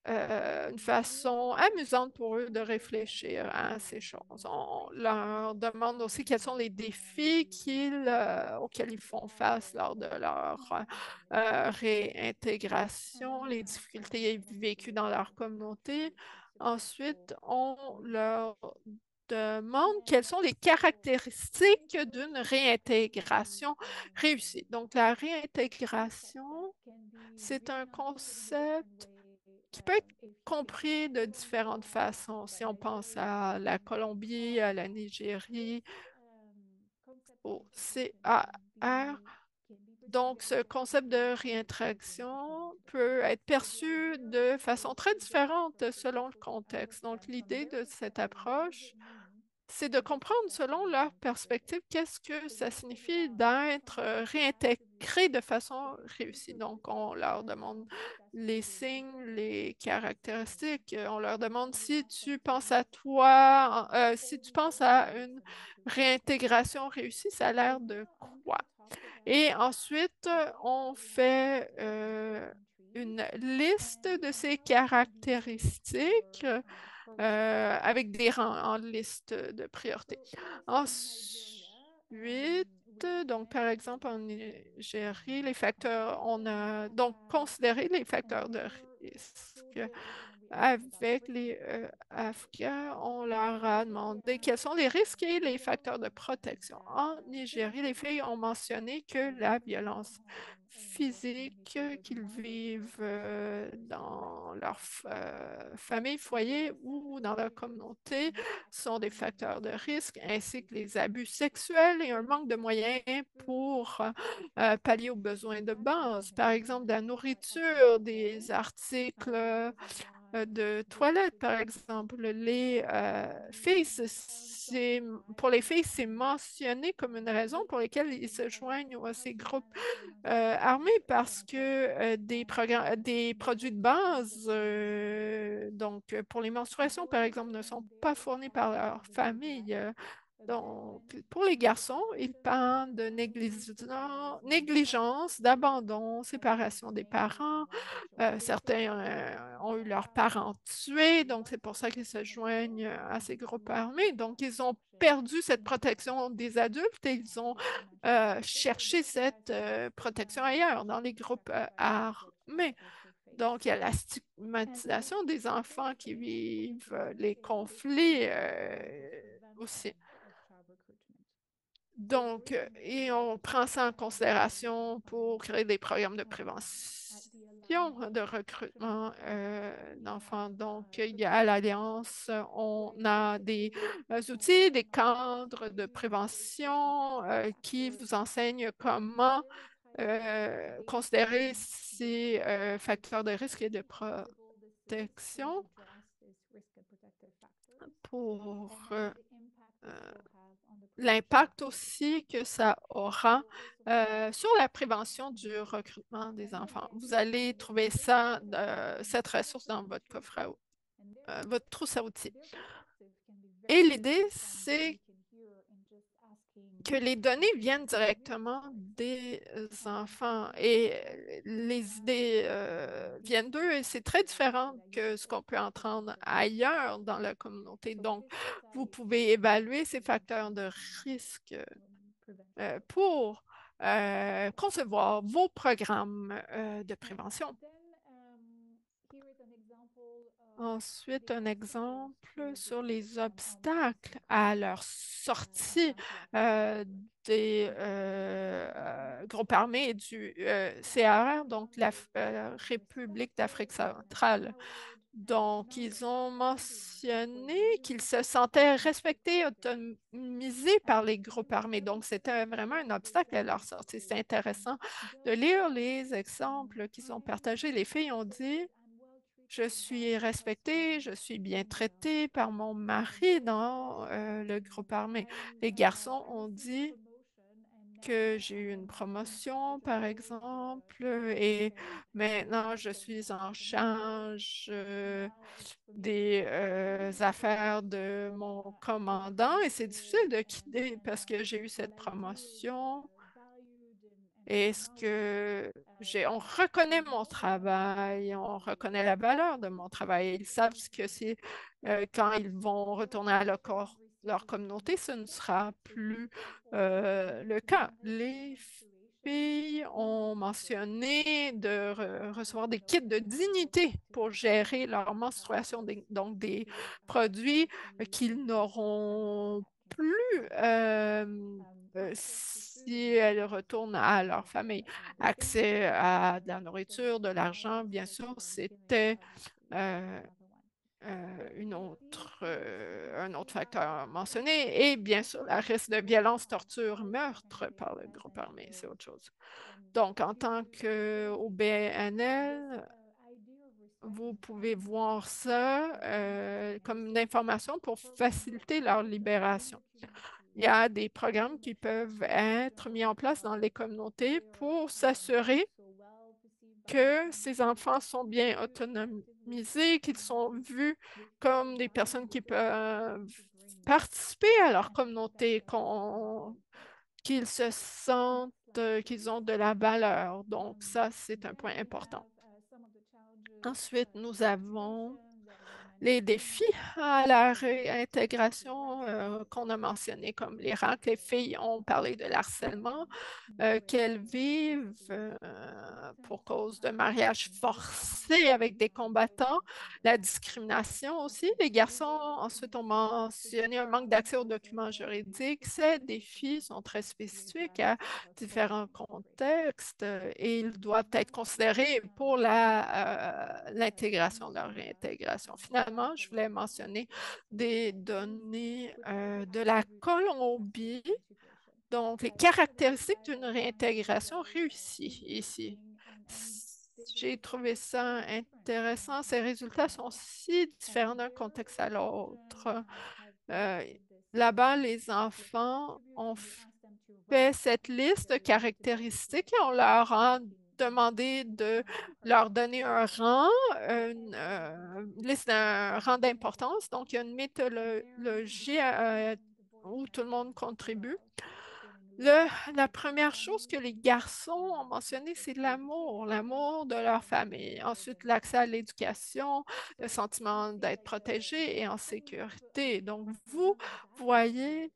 une façon amusante pour eux de réfléchir à ces choses. On leur demande aussi quels sont les défis auxquels ils font face lors de leur réintégration, les difficultés vécues dans leur communauté. Ensuite, on leur demande quelles sont les caractéristiques d'une réintégration réussie. Donc, la réintégration, c'est un concept qui peut être compris de différentes façons. Si on pense à la Colombie, à la Nigérie, au CAR, Donc, ce concept de réinteraction peut être perçu de façon très différente selon le contexte. Donc, l'idée de cette approche, c'est de comprendre selon leur perspective qu'est-ce que ça signifie d'être réintégré de façon réussie. Donc, on leur demande les signes, les caractéristiques. On leur demande si tu penses à toi, si tu penses à une réintégration réussie, ça a l'air de quoi? Et ensuite, on fait une liste de ces caractéristiques avec des rangs en liste de priorité. Ensuite, donc par exemple en Nigérie, les facteurs, on a donc considéré les facteurs de risque. Avec les Afghans, on leur a demandé quels sont les risques et les facteurs de protection. En Nigérie, les filles ont mentionné que la violence physique qu'ils vivent dans leur famille, foyer ou dans leur communauté sont des facteurs de risque, ainsi que les abus sexuels et un manque de moyens pour pallier aux besoins de base, par exemple de la nourriture, des articles de toilette, par exemple. Les filles, pour les filles, c'est mentionné comme une raison pour laquelle ils se joignent à ces groupes armés parce que des produits de base, donc pour les menstruations, par exemple, ne sont pas fournis par leur famille. Donc, pour les garçons, ils parlent de négligence, d'abandon, séparation des parents. Certains ont eu leurs parents tués, donc c'est pour ça qu'ils se joignent à ces groupes armés. Donc, ils ont perdu cette protection des adultes et ils ont cherché cette protection ailleurs, dans les groupes armés. Donc, il y a la stigmatisation des enfants qui vivent les conflits aussi. Donc, et on prend ça en considération pour créer des programmes de prévention, de recrutement d'enfants. Donc, il y a à l'Alliance, on a des outils, des cadres de prévention qui vous enseignent comment considérer ces facteurs de risque et de protection pour euh, l'impact aussi que ça aura sur la prévention du recrutement des enfants. Vous allez trouver ça, cette ressource dans votre coffre votre trousse à outils. Et l'idée, c'est que les données viennent directement des enfants et les idées viennent d'eux et c'est très différent que ce qu'on peut entendre ailleurs dans la communauté. Donc, vous pouvez évaluer ces facteurs de risque pour concevoir vos programmes de prévention. Ensuite, un exemple sur les obstacles à leur sortie euh, des groupes armés et du CRR, donc la République d'Afrique centrale. Donc, ils ont mentionné qu'ils se sentaient respectés, autonomisés par les groupes armés. Donc, c'était vraiment un obstacle à leur sortie. C'est intéressant de lire les exemples qu'ils ont partagés. Les filles ont dit je suis respectée, je suis bien traitée par mon mari dans le groupe armé. Les garçons ont dit que j'ai eu une promotion, par exemple, et maintenant je suis en charge des affaires de mon commandant et c'est difficile de quitter parce que j'ai eu cette promotion. Est-ce que on reconnaît mon travail, on reconnaît la valeur de mon travail. Ils savent ce que c'est quand ils vont retourner à leur communauté, ce ne sera plus le cas. Les filles ont mentionné de recevoir des kits de dignité pour gérer leur menstruation, donc des produits qu'ils n'auront plus si elles retournent à leur famille. Accès à de la nourriture, de l'argent, bien sûr, c'était un autre facteur mentionné, et bien sûr, la risque de violence, torture, meurtre par le groupe armé, c'est autre chose. Donc, en tant qu'au BNL, vous pouvez voir ça comme une information pour faciliter leur libération. Il y a des programmes qui peuvent être mis en place dans les communautés pour s'assurer que ces enfants sont bien autonomisés, qu'ils sont vus comme des personnes qui peuvent participer à leur communauté, qu'ils se sentent qu'ils ont de la valeur. Donc, ça, c'est un point important. Ensuite, nous avons les défis à la réintégration qu'on a mentionnés, comme l'Irak. Les filles ont parlé de l'harcèlement qu'elles vivent pour cause de mariage forcé avec des combattants, la discrimination aussi. Les garçons, ensuite, ont mentionné un manque d'accès aux documents juridiques. Ces défis sont très spécifiques à différents contextes et ils doivent être considérés pour l'intégration, leur réintégration. Finalement, je voulais mentionner des données de la Colombie, donc les caractéristiques d'une réintégration réussie ici. J'ai trouvé ça intéressant. Ces résultats sont si différents d'un contexte à l'autre. Euh, Là-bas, les enfants ont fait cette liste de caractéristiques et on leur a demandé de leur donner un rang, une liste d'un rang d'importance. Donc, il y a une méthodologie où tout le monde contribue. La première chose que les garçons ont mentionné, c'est l'amour de leur famille. Ensuite, l'accès à l'éducation, le sentiment d'être protégé et en sécurité. Donc, vous voyez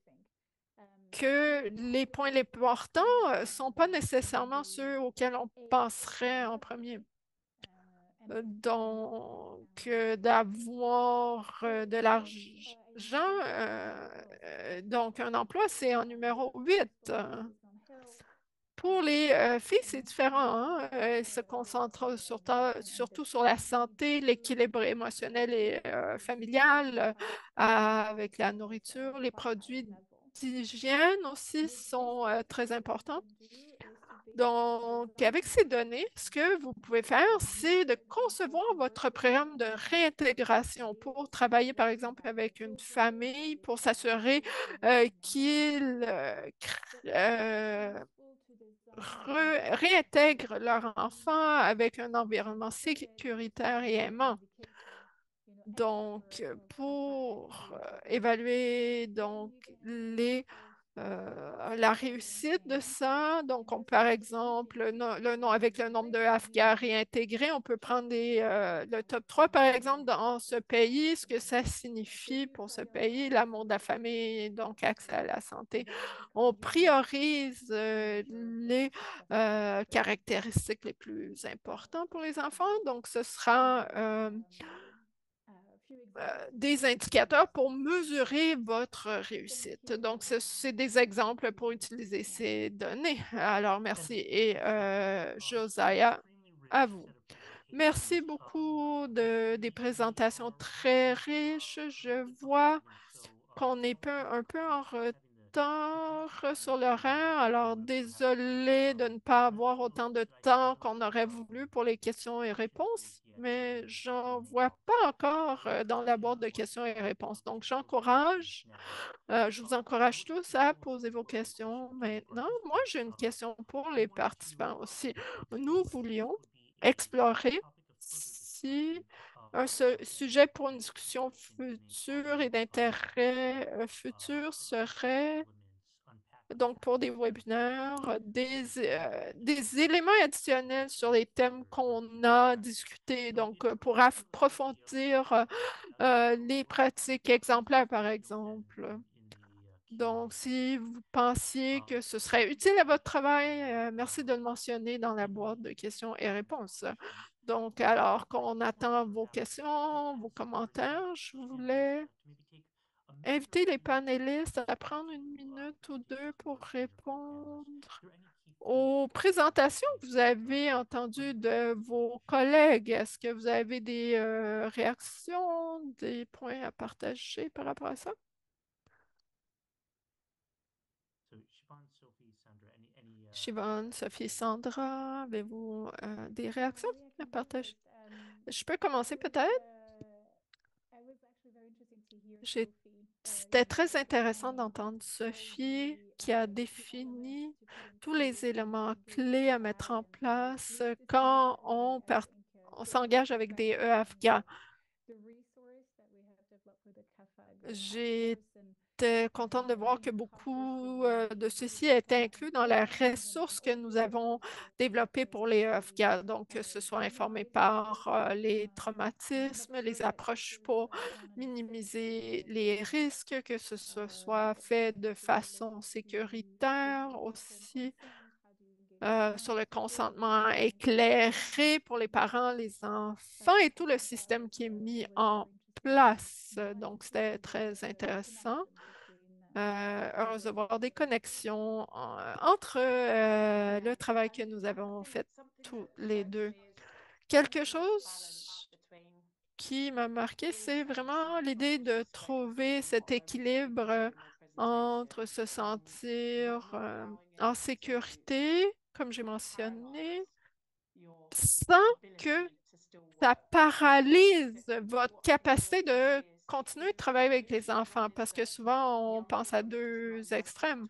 que les points les plus importants ne sont pas nécessairement ceux auxquels on penserait en premier. Donc, d'avoir de l'argent, donc un emploi, c'est en numéro 8. Pour les filles, c'est différent, hein. Elles se concentrent surtout sur la santé, l'équilibre émotionnel et familial avec la nourriture. Les produits d'hygiène aussi sont très importants. Donc, avec ces données, ce que vous pouvez faire, c'est de concevoir votre programme de réintégration pour travailler, par exemple, avec une famille, pour s'assurer qu'ils réintègrent leur enfant avec un environnement sécuritaire et aimant. Donc, pour évaluer donc la réussite de ça. Donc, par exemple, avec le nombre de Afghans réintégrés, on peut prendre le top 3, par exemple, dans ce pays, ce que ça signifie pour ce pays, l'amour de la famille, donc accès à la santé. On priorise les caractéristiques les plus importantes pour les enfants. Donc, ce sera des indicateurs pour mesurer votre réussite. Donc, c'est des exemples pour utiliser ces données. Alors, merci. Et Josiah, à vous. Merci beaucoup des présentations très riches. Je vois qu'on est un peu en retard sur l'horaire. Alors, désolé de ne pas avoir autant de temps qu'on aurait voulu pour les questions et réponses, mais j'en vois pas encore dans la boîte de questions et réponses. Donc, je vous encourage tous à poser vos questions maintenant. Moi, j'ai une question pour les participants aussi. Nous voulions explorer si sujet pour une discussion future et d'intérêt futur serait donc pour des webinaires, des éléments additionnels sur les thèmes qu'on a discutés, donc pour approfondir les pratiques exemplaires, par exemple. Donc, si vous pensiez que ce serait utile à votre travail, merci de le mentionner dans la boîte de questions et réponses. Donc, alors qu'on attend vos questions, vos commentaires, je voulais inviter les panélistes à prendre une minute ou deux pour répondre Aux présentations que vous avez entendues de vos collègues, est-ce que vous avez des réactions, des points à partager par rapport à ça? Siobhan, Sophie, Sandra, avez-vous des réactions Yeah, I à can go partager? first. Je peux commencer It was peut-être? I was actually very interesting to hear J'ai- Sophie, C'était très intéressant explain d'entendre all Sophie the qui a key elements défini to put in tous les place in éléments a group clés à mettre en environment. So place group discussions quand are really, I think, on critical s'engage to avec des strengthen EFGA. the resource that we have developed with the CAFA, the task J'étais force, and contente de voir que having cultures with beaucoup the de with ceci étaient CAFA inclus dans la institutions and ressource que nous also avons the développée pour les organizations we EFGA. are Donc, que ce following. soit So we informé wanted to par focus les and make traumatismes, les sure that approches Sophie pour was on an minimiser executive les risques, que ce soit fait de perspective façon related to sécuritaire the informed aussi, consent, how do you engage with sur le parents early consentement and éclairé pour les parents, les enfants et tout le système qui est mis it was en very interesting place. to Donc, see c'était très the intéressant. connection between the Heureuse de work voir des that connexions entre le travail que nous avons fait tous les deux. Quelque chose qui m'a marqué, c'est vraiment l'idée de trouver cet équilibre entre se sentir en sécurité, comme j'ai mentionné, sans que ça paralyse votre capacité de continuer de travailler avec les enfants, parce que souvent, on pense à deux extrêmes.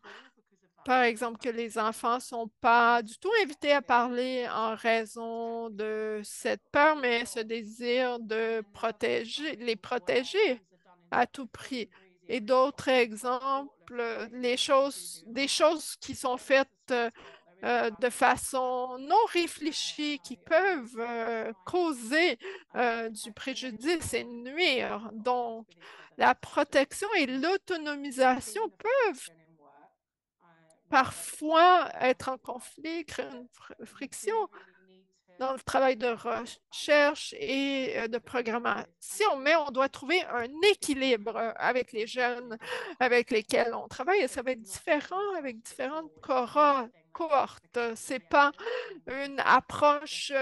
Par exemple, que les enfants ne sont pas du tout invités à parler en raison de cette peur, mais ce désir de protéger, les protéger à tout prix. Et d'autres exemples, des choses qui sont faites de façon non réfléchie, qui peuvent causer du préjudice et nuire. Donc, la protection et l'autonomisation peuvent parfois être en conflit, créer une friction dans le travail de recherche et de programmation, mais on doit trouver un équilibre avec les jeunes avec lesquels on travaille et ça va être différent avec différentes cohortes. C'est pas une approche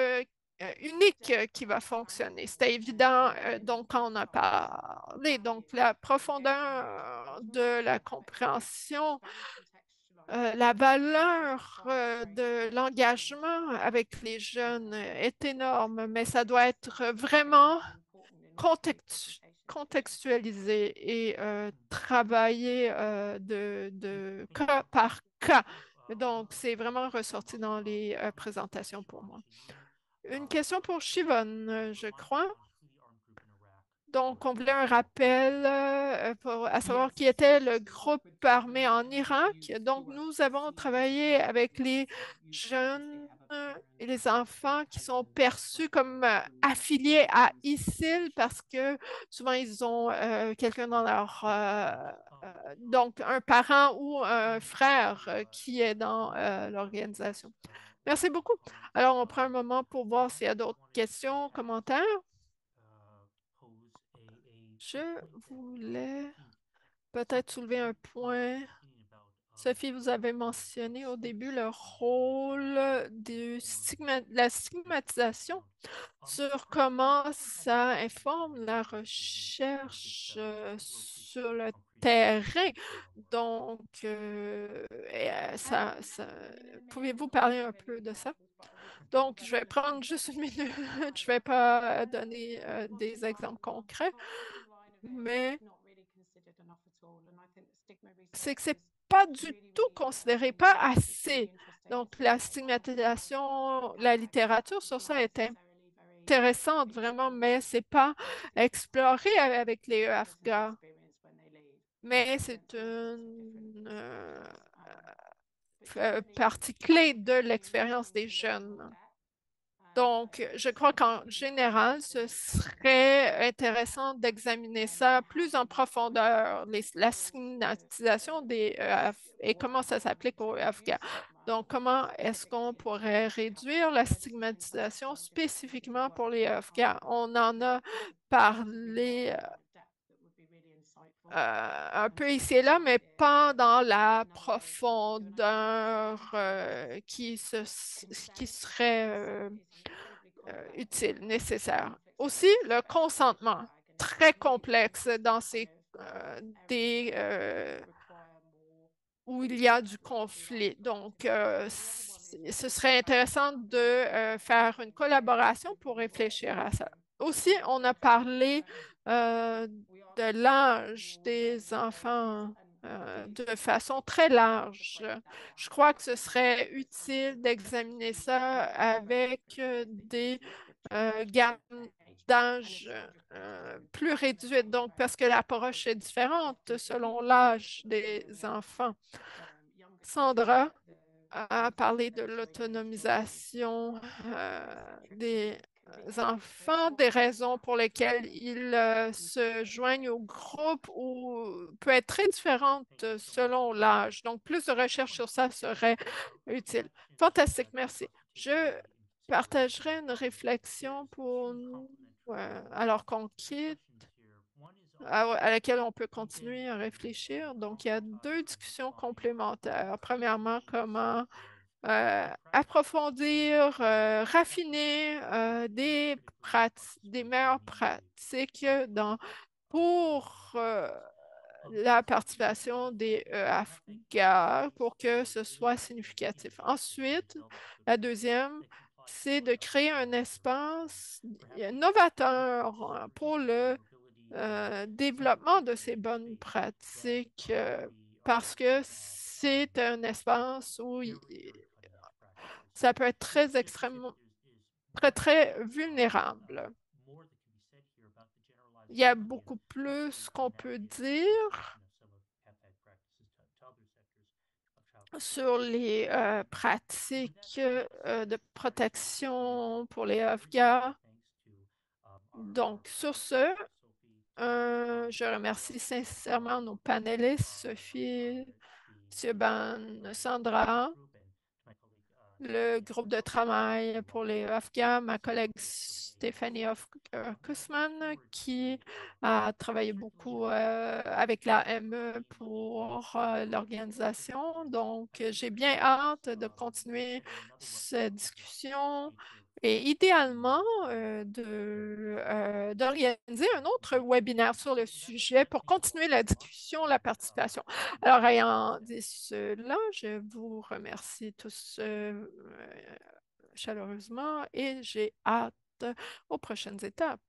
unique qui va fonctionner. C'était évident donc quand on a parlé. Donc la profondeur de la compréhension la valeur de l'engagement avec les jeunes est énorme, mais ça doit être vraiment contextualisé et travaillé de cas par cas. Donc, c'est vraiment ressorti dans les présentations pour moi. Une question pour Shivon, je crois. Donc, on voulait un rappel à savoir qui était le groupe armé en Irak. Donc, nous avons travaillé avec les jeunes et les enfants qui sont perçus comme affiliés à ISIL parce que souvent ils ont quelqu'un dans leur... donc, un parent ou un frère qui est dans l'organisation. Merci beaucoup. Alors, on prend un moment pour voir s'il y a d'autres questions, commentaires. Je voulais peut-être soulever un point. Sophie, vous avez mentionné au début le rôle de la stigmatisation sur comment ça informe la recherche sur le terrain. Donc, pouvez-vous parler un peu de ça? Donc, je vais prendre juste une minute. Je ne vais pas donner des exemples concrets, mais c'est que c'est pas du tout considéré, pas assez. Donc, la stigmatisation, la littérature sur ça est intéressante vraiment, mais c'est pas exploré avec les EAFGA. Mais c'est une partie clé de l'expérience des jeunes. Donc, je crois qu'en général, ce serait intéressant d'examiner ça plus en profondeur, la stigmatisation des EF et comment ça s'applique aux EFGA. Donc, comment est-ce qu'on pourrait réduire la stigmatisation spécifiquement pour les EFGA? On en a parlé un peu ici et là, mais pas dans la profondeur qui serait utile, nécessaire. Aussi, le consentement, très complexe dans des où il y a du conflit. Donc, ce serait intéressant de faire une collaboration pour réfléchir à ça. Aussi, on a parlé euh, de l'âge des enfants de façon très large. Je crois que ce serait utile d'examiner ça avec des gammes d'âge plus réduites, donc parce que l'approche est différente selon l'âge des enfants. Sandra a parlé de l'autonomisation des enfants, des raisons pour lesquelles ils se joignent au groupe ou peut être très différente selon l'âge. Donc, plus de recherche sur ça serait utile. Fantastique, merci. Je partagerai une réflexion pour nous alors qu'on quitte à laquelle on peut continuer à réfléchir. Donc, il y a deux discussions complémentaires. Premièrement, comment approfondir, raffiner des meilleures pratiques pour la participation des Afghans pour que ce soit significatif. Ensuite, la deuxième, c'est de créer un espace novateur pour le développement de ces bonnes pratiques parce que c'est un espace où ça peut être très extrêmement, très, très vulnérable. Il y a beaucoup plus qu'on peut dire sur les pratiques de protection pour les Afghans. Donc, sur ce, je remercie sincèrement nos panélistes, Sophie, Siobhan, Sandra, le groupe de travail pour les Afghans, ma collègue Stéphanie Kusman, qui a travaillé beaucoup avec la ME pour l'organisation. Donc, j'ai bien hâte de continuer cette discussion et idéalement d'organiser un autre webinaire sur le sujet pour continuer la discussion, la participation. Alors, ayant dit cela, je vous remercie tous chaleureusement et j'ai hâte aux prochaines étapes.